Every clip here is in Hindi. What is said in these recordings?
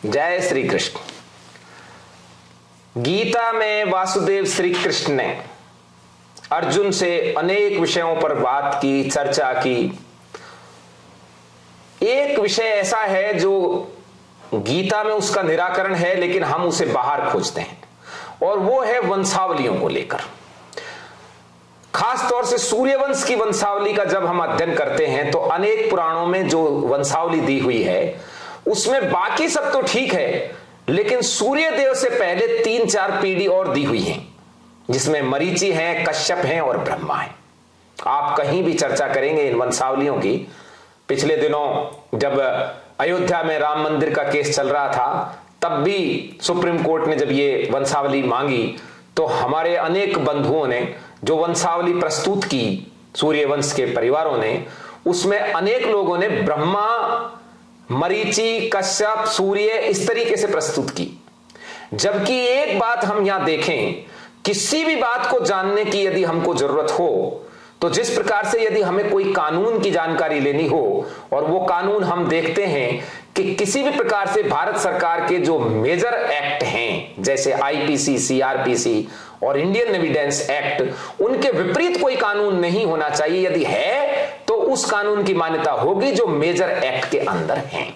जय श्री कृष्ण। गीता में वासुदेव श्री कृष्ण ने अर्जुन से अनेक विषयों पर बात की, चर्चा की। एक विषय ऐसा है जो गीता में उसका निराकरण है, लेकिन हम उसे बाहर खोजते हैं, और वो है वंशावलियों को लेकर। खास तौर से सूर्यवंश की वंशावली का जब हम अध्ययन करते हैं तो अनेक पुराणों में जो वंशावली दी हुई है उसमें बाकी सब तो ठीक है, लेकिन सूर्य देव से पहले 3-4 पीढ़ी और दी हुई हैं, जिसमें मरीचि हैं, कश्यप हैं और ब्रह्मा हैं। आप कहीं भी चर्चा करेंगे इन वंशावलियों की। पिछले दिनों जब अयोध्या में राम मंदिर का केस चल रहा था, तब भी सुप्रीम कोर्ट ने जब ये वंशावली मांगी तो हमारे अनेक बंधुओं ने जो वंशावली प्रस्तुत की सूर्यवंश के परिवारों ने, उसमें अनेक लोगों ने ब्रह्मा, मरीचि, कश्यप, सूर्य इस तरीके से प्रस्तुत की। जबकि एक बात हम यहां देखें, किसी भी बात को जानने की यदि हमको जरूरत हो तो जिस प्रकार से यदि हमें कोई कानून की जानकारी लेनी हो और वो कानून हम देखते हैं कि किसी भी प्रकार से भारत सरकार के जो मेजर एक्ट हैं, जैसे आईपीसी, सीआरपीसी और इंडियन एविडेंस एक्ट, उनके विपरीत कोई कानून नहीं होना चाहिए। यदि है तो उस कानून की मान्यता होगी जो मेजर एक्ट के अंदर है।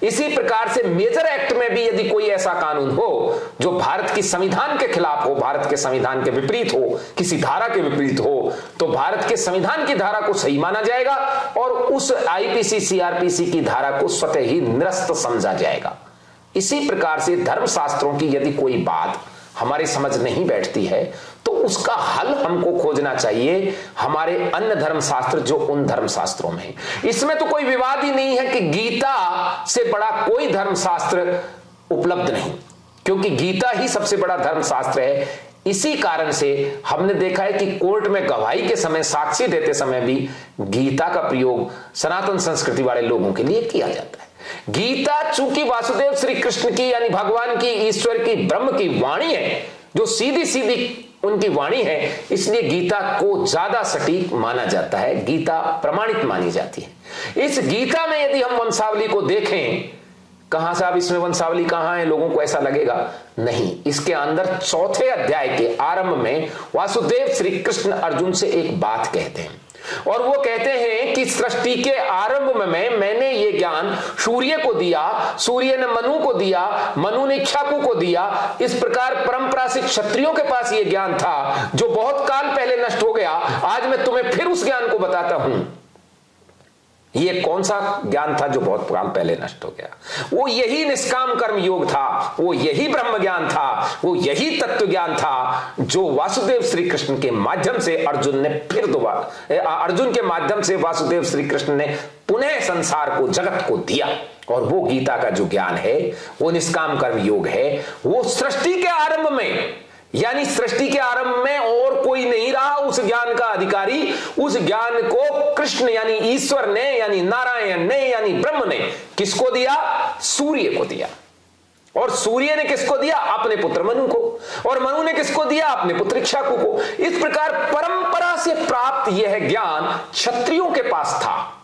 इसी प्रकार से मेजर एक्ट में भी यदि कोई ऐसा कानून हो जो भारत की संविधान के खिलाफ हो, भारत के संविधान के विपरीत हो, किसी धारा के विपरीत हो, तो भारत के संविधान की धारा को सही माना जाएगा और उस आईपीसी, सीआरपीसी की धारा को स्वतः ही निरस्त समझा जाएगा। इसी प्रकार से धर्मशास्त्रों की यदि कोई बात हमारी समझ नहीं बैठती है तो उसका हल हमको खोजना चाहिए हमारे अन्य धर्मशास्त्र जो उन धर्मशास्त्रों में है। इसमें तो कोई विवाद ही नहीं है कि गीता से बड़ा कोई धर्मशास्त्र उपलब्ध नहीं, क्योंकि गीता ही सबसे बड़ा धर्मशास्त्र है। इसी कारण से हमने देखा है कि कोर्ट में गवाही के समय, साक्षी देते समय भी गीता का प्रयोग सनातन संस्कृति वाले लोगों के लिए किया जाता है। गीता चूंकि वासुदेव श्री कृष्ण की यानी भगवान की, ईश्वर की, ब्रह्म की वाणी है, जो सीधी सीधी उनकी वाणी है, इसलिए गीता को ज्यादा सटीक माना जाता है, गीता प्रमाणित मानी जाती है। इस गीता में यदि हम वंशावली को देखें, कहां साहब इसमें वंशावली कहां है, लोगों को ऐसा लगेगा, नहीं। इसके अंदर 4थे अध्याय के आरंभ में वासुदेव श्री कृष्ण अर्जुन से एक बात कहते हैं, और वो कहते हैं कि सृष्टि के आरंभ में मैंने ये ज्ञान सूर्य को दिया, सूर्य ने मनु को दिया, मनु ने इक्ष्वाकु को दिया। इस प्रकार परंपरा से क्षत्रियों के पास ये ज्ञान था जो बहुत काल पहले नष्ट हो गया। आज मैं तुम्हें फिर उस ज्ञान को बताता हूं। ये कौन सा ज्ञान था जो बहुत काल पहले नष्ट हो गया? वो यही निष्काम कर्म योग था, वो यही ब्रह्म ज्ञान था, वो यही तत्व ज्ञान था जो वासुदेव श्री कृष्ण के माध्यम से अर्जुन ने फिर दोबारा, अर्जुन के माध्यम से वासुदेव श्री कृष्ण ने पुनः संसार को, जगत को दिया। और वो गीता का जो ज्ञान है, वो निष्काम कर्म योग है। वो सृष्टि के आरंभ में, यानी सृष्टि के आरंभ में और कोई नहीं रहा उस ज्ञान का अधिकारी। उस ज्ञान को कृष्ण यानी ईश्वर ने, यानी नारायण ने, यानी ब्रह्म ने किसको दिया? सूर्य को दिया। और सूर्य ने किसको दिया? अपने पुत्र मनु को। और मनु ने किसको दिया? अपने पुत्र इक्ष्वाकु को। इस प्रकार परंपरा से प्राप्त यह ज्ञान क्षत्रियों के पास था।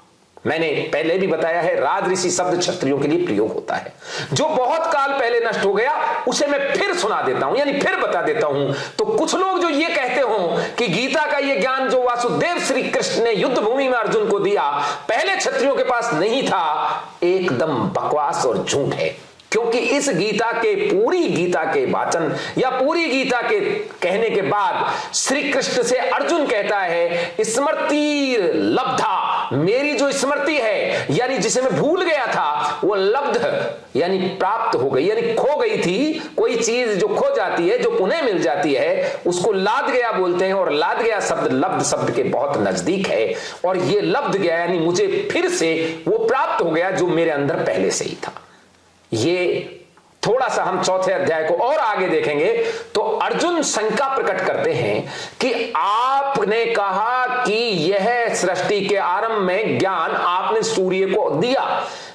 मैंने पहले भी बताया है, राज ऋषि शब्द क्षत्रियों के लिए प्रयोग होता है। जो बहुत काल पहले नष्ट हो गया उसे मैं फिर सुना देता हूं, यानी फिर बता देता हूं। तो कुछ लोग जो ये कहते हो कि गीता का ये ज्ञान जो वासुदेव श्री कृष्ण ने युद्ध भूमि में अर्जुन को दिया, पहले क्षत्रियों के पास नहीं था, एकदम बकवास और झूठ है। क्योंकि इस गीता के, पूरी गीता के वाचन या पूरी गीता के कहने के बाद श्री कृष्ण से अर्जुन कहता है, स्मृति लब्धा, मेरी जो स्मृति है यानी जिसे मैं भूल गया था, वो लब्ध यानी प्राप्त हो गई, यानी खो गई थी। कोई चीज जो खो जाती है, जो पुनः मिल जाती है, उसको लाद गया बोलते हैं। और लाद गया शब्द लब्ध शब्द के बहुत नजदीक है। और ये लब्ध गया यानी मुझे फिर से वो प्राप्त हो गया जो मेरे अंदर पहले से ही था। ये थोड़ा सा हम 4थे अध्याय को और आगे देखेंगे तो अर्जुन शंका प्रकट करते हैं कि आपने कहा कि यह सृष्टि के आरंभ में ज्ञान आपने सूर्य को दिया,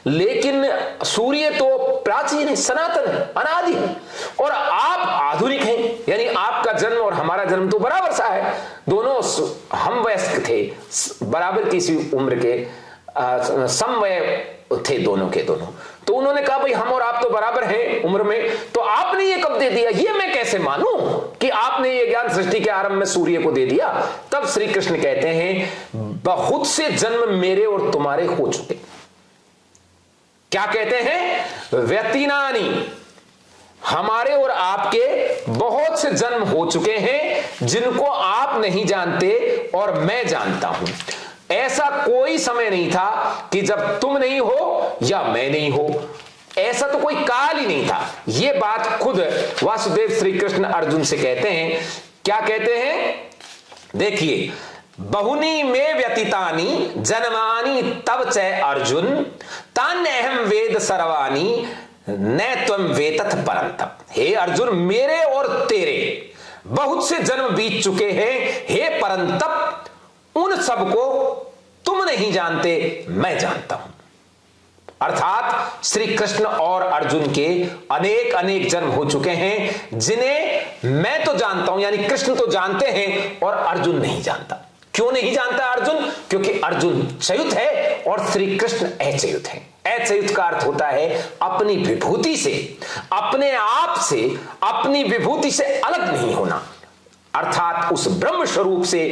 लेकिन सूर्य तो प्राचीन है, सनातन है, अनादि है, और आप आधुनिक हैं। यानी आपका जन्म और हमारा जन्म तो बराबर सा है, दोनों हम वयस्क थे, बराबर की सी उम्र के, समवय थे दोनों के दोनों। तो उन्होंने कहा भाई हम और आप तो बराबर हैं उम्र में, तो आपने ये कब दे दिया, ये मैं कैसे मानूं कि आपने ये ज्ञान सृष्टि के आरंभ में सूर्य को दे दिया। तब श्री कृष्ण कहते हैं बहुत से जन्म मेरे और तुम्हारे हो चुके। क्या कहते हैं, व्यतीनानी, हमारे और आपके बहुत से जन्म हो चुके हैं जिनको आप नहीं जानते और मैं जानता हूं। ऐसा कोई समय नहीं था कि जब तुम नहीं हो या मैं नहीं हो, ऐसा तो कोई काल ही नहीं था। यह बात खुद वासुदेव श्री कृष्ण अर्जुन से कहते हैं। क्या कहते हैं, देखिए, बहुनी में व्यतीतानि जन्मानि तब च अर्जुन तान्यहम वेद सर्वाणि न त्वं वेतथ परंतप। हे अर्जुन, मेरे और तेरे बहुत से जन्म बीत चुके हैं, हे परंतप उन सबको तुम नहीं जानते, मैं जानता हूं। अर्थात श्री कृष्ण और अर्जुन के अनेक अनेक जन्म हो चुके हैं जिन्हें मैं तो जानता हूं, यानी कृष्ण तो जानते हैं और अर्जुन नहीं जानता। क्यों नहीं जानता अर्जुन, क्योंकि अर्जुन च्युत है और श्री कृष्ण अच्युत है। अच्युत का अर्थ होता है अपनी विभूति से, अपने आप से, अपनी विभूति से अलग नहीं होना, अर्थात उस ब्रह्म स्वरूप से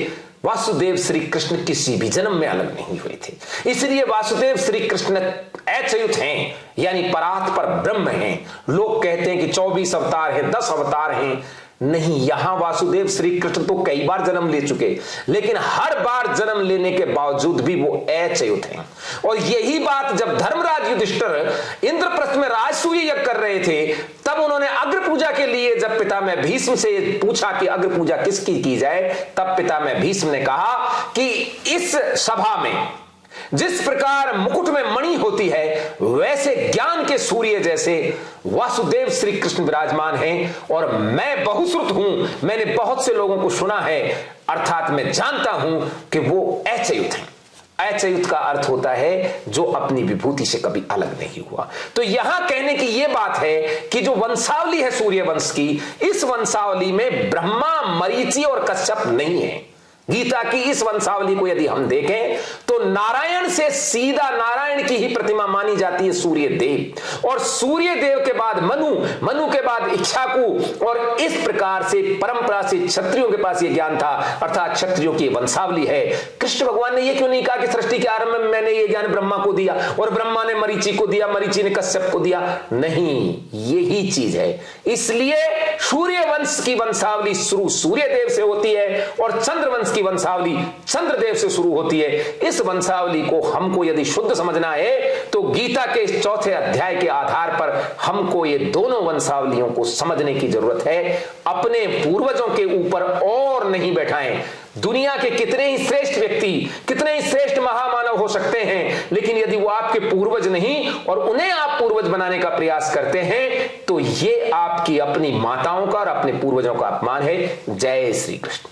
वासुदेव श्री कृष्ण किसी भी जन्म में अलग नहीं हुए थे। इसलिए वासुदेव श्री कृष्ण अच्युत हैं, यानी परात पर ब्रह्म हैं। लोग कहते हैं कि 24 अवतार हैं, 10 अवतार हैं, नहीं, यहां वासुदेव श्री कृष्ण तो कई बार जन्म ले चुके, लेकिन हर बार जन्म लेने के बावजूद भी वो अच्युत हैं। और यही बात जब धर्मराज युधिष्ठिर इंद्रप्रस्थ में राजसूय यज्ञ कर रहे थे, तब उन्होंने अग्र पूजा के लिए जब पितामह भीष्म से पूछा कि अग्र पूजा किसकी की जाए, तब पितामह भीष्म ने कहा कि इस सभा में जिस प्रकार मुकुट में मणि होती है, वैसे ज्ञान के सूर्य जैसे वासुदेव श्री कृष्ण विराजमान हैं और मैं बहुश्रुत हूं, मैंने बहुत से लोगों को सुना है, अर्थात मैं जानता हूं कि वो अच्युत हैं। अच्युत का अर्थ होता है जो अपनी विभूति से कभी अलग नहीं हुआ। तो यहां कहने की यह बात है कि जो वंशावली है सूर्य वंश की, इस वंशावली में ब्रह्मा, मरीचि और कश्यप नहीं है। गीता की इस वंशावली को यदि हम देखें तो नारायण से सीधा नारायण की ही प्रतिमा मानी जाती है सूर्य देव, और सूर्य देव के बाद मनु, मनु के बाद इक्ष्वाकु, और इस प्रकार से परंपरा से क्षत्रियों के पास यह ज्ञान था, अर्थात क्षत्रियों की वंशावली है। कृष्ण भगवान ने यह क्यों नहीं कहा कि सृष्टि के आरंभ में मैंने यह ज्ञान ब्रह्मा को दिया और ब्रह्मा ने मरीचि को दिया, मरीचि ने कश्यप को दिया? नहीं, यही चीज है। इसलिए सूर्य वंश की वंशावली शुरू सूर्य देव से होती है और चंद्रवंश की वंशावली चंद्रदेव से शुरू होती है। इस वंशावली को हमको यदि शुद्ध समझना है तो गीता के इस 4थे अध्याय के आधार पर हमको ये दोनों वंशावलियों को समझने की जरूरत है। अपने पूर्वजों के ऊपर और नहीं बैठाएं। दुनिया के कितने ही श्रेष्ठ व्यक्ति, कितने ही श्रेष्ठ महामानव हो सकते हैं, लेकिन यदि वो आपके पूर्वज नहीं और उन्हें आप पूर्वज बनाने का प्रयास करते हैं तो ये आपकी अपनी माताओं का और अपने पूर्वजों का अपमान है। जय श्री कृष्ण।